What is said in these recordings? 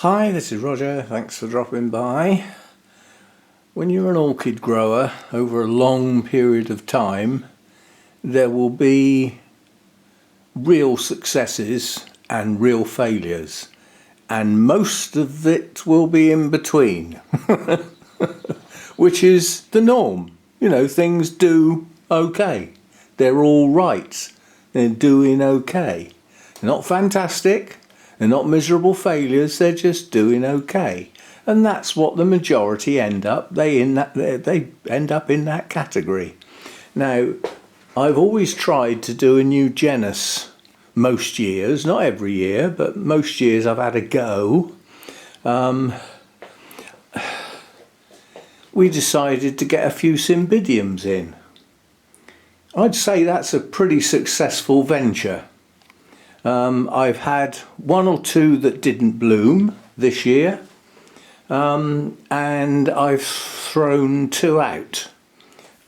Hi, this is Roger. Thanks for dropping by. When you're an orchid grower over a long period of time, there will be real successes and real failures, and most of it will be in between, which is the norm. You know, things do okay. They're all right. They're doing okay. They're not fantastic. They're not miserable failures, they're just doing okay. And that's what the majority end up. They end up in that category. Now, I've always tried to do a new genus most years, not every year, but most years I've had a go. We decided to get a few cymbidiums in. I'd say that's a pretty successful venture. I've had one or two that didn't bloom this year, and I've thrown two out.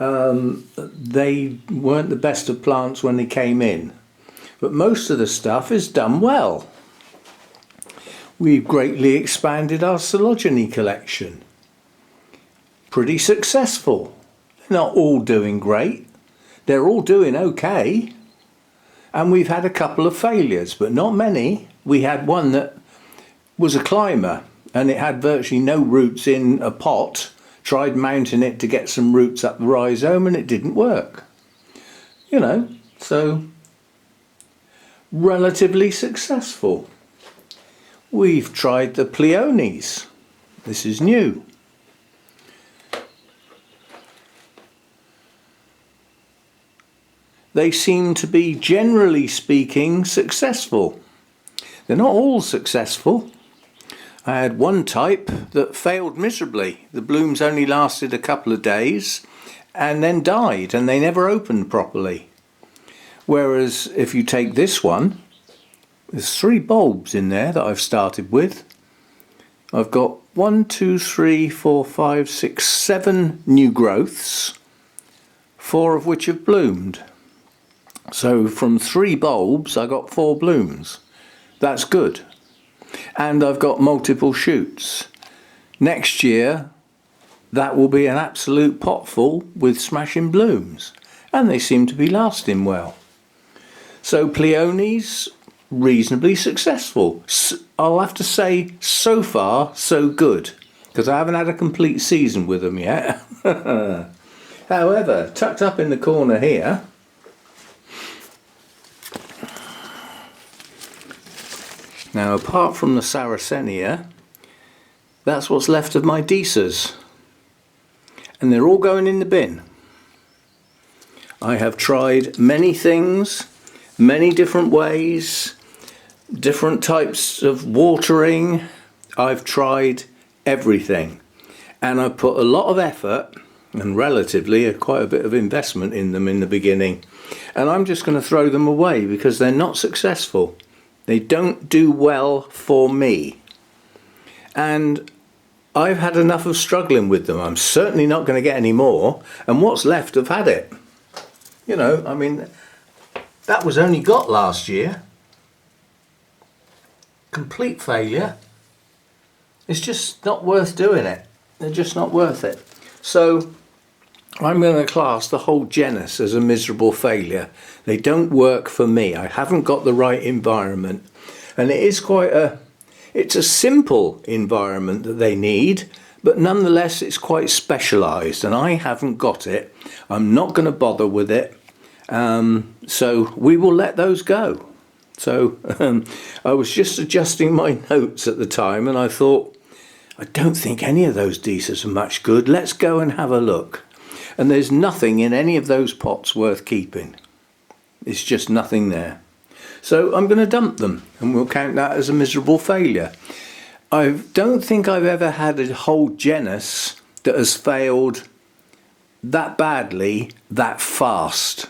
They weren't the best of plants when they came in, but most of the stuff is done well. We've greatly expanded our coelogeny collection. Pretty successful. They're not all doing great. They're all doing okay. And we've had a couple of failures, but not many. We had one that was a climber and it had virtually no roots in a pot. Tried mounting it to get some roots up the rhizome and it didn't work. You know, so relatively successful. We've tried the pleonies. This is new. They seem to be, generally speaking, successful. They're not all successful. I had one type that failed miserably. The blooms only lasted a couple of days and then died, and they never opened properly. Whereas if you take this one, there's 3 bulbs in there that I've started with. I've got 1, 2, 3, 4, 5, 6, 7 new growths, 4 of which have bloomed. So from 3 bulbs I got 4 blooms. That's good. And I've got multiple shoots. Next year that will be an absolute potful with smashing blooms, and they seem to be lasting well. So pleonies, reasonably successful. I'll have to say so far so good, because I haven't had a complete season with them yet. However, tucked up in the corner here, now, apart from the Sarracenia, that's what's left of my Deesas. And they're all going in the bin. I have tried many things, many different ways, different types of watering. I've tried everything. And I put a lot of effort and relatively quite a bit of investment in them in the beginning. And I'm just going to throw them away because they're not successful. They don't do well for me. And I've had enough of struggling with them. I'm certainly not going to get any more. And what's left have had it. You know, I mean, that was only got last year. Complete failure. It's just not worth doing it. They're just not worth it. So I'm going to class the whole genus as a miserable failure. They don't work for me. I haven't got the right environment. And it is it's a simple environment that they need, but nonetheless it's quite specialised, and I haven't got it. I'm not going to bother with it. So we will let those go. So I was just adjusting my notes at the time and I thought, I don't think any of those Deesas are much good. Let's go and have a look. And there's nothing in any of those pots worth keeping. It's just nothing there. So I'm going to dump them and we'll count that as a miserable failure. I don't think I've ever had a whole genus that has failed that badly, that fast.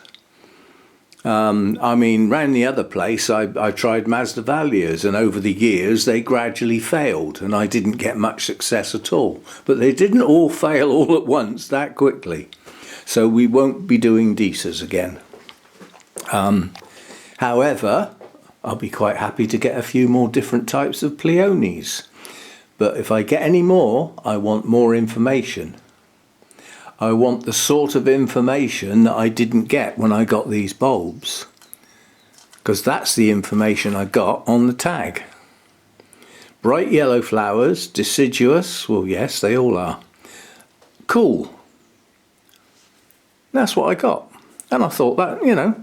I mean, round the other place I tried Masdevallias, and over the years they gradually failed and I didn't get much success at all. But they didn't all fail all at once that quickly. So we won't be doing Deesas again. However, I'll be quite happy to get a few more different types of pleonies. But if I get any more, I want more information. I want the sort of information that I didn't get when I got these bulbs, because that's the information I got on the tag. Bright yellow flowers, deciduous, well yes, they all are. Cool. That's what I got. And I thought that, you know,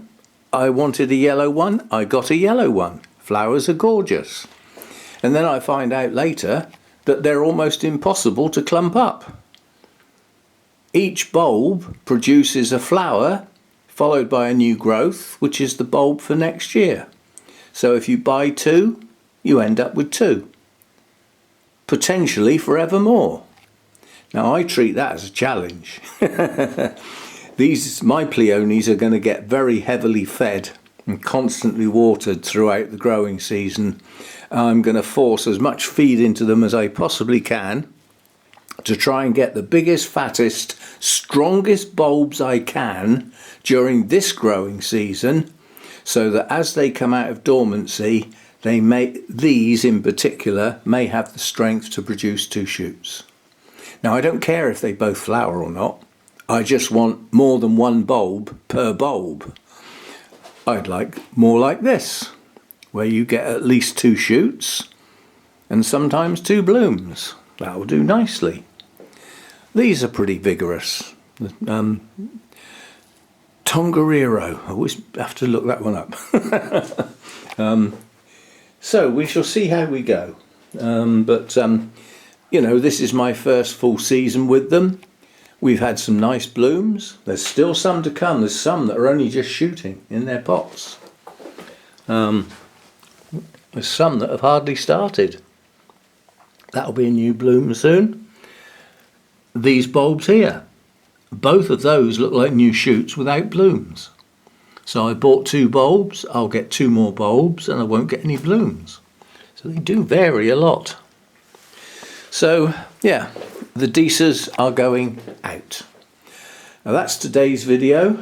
I wanted a yellow one, I got a yellow one. Flowers are gorgeous. And then I find out later that they're almost impossible to clump up. Each bulb produces a flower followed by a new growth, which is the bulb for next year. So if you buy two, you end up with two. Potentially forevermore. Now I treat that as a challenge. My pleonies are going to get very heavily fed and constantly watered throughout the growing season. I'm going to force as much feed into them as I possibly can to try and get the biggest, fattest, strongest bulbs I can during this growing season, so that as they come out of dormancy, these in particular may have the strength to produce two shoots. Now I don't care if they both flower or not, I just want more than one bulb per bulb. I'd like more like this, where you get at least two shoots and sometimes two blooms. That will do nicely. These are pretty vigorous. Tongariro, I always have to look that one up. So we shall see how we go. You know, this is my first full season with them. We've had some nice blooms. There's still some to come. There's some that are only just shooting in their pots. There's some that have hardly started. That'll be a new bloom soon. These bulbs here, both of those look like new shoots without blooms. So I bought two bulbs, I'll get two more bulbs and I won't get any blooms. So they do vary a lot. So yeah, the Deesers are going out. Now that's today's video.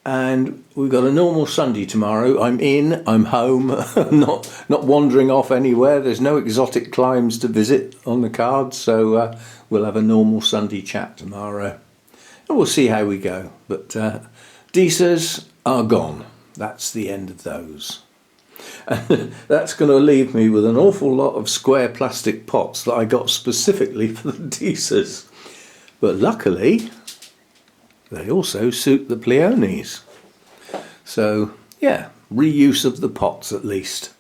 And we've got a normal Sunday tomorrow. I'm home, not wandering off anywhere. There's no exotic climes to visit on the cards, so we'll have a normal Sunday chat tomorrow. And we'll see how we go. But Deesers are gone. That's the end of those. And that's going to leave me with an awful lot of square plastic pots that I got specifically for the Deesers. But luckily, they also suit the pleonies. So yeah, reuse of the pots at least.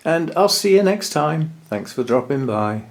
And I'll see you next time. Thanks for dropping by.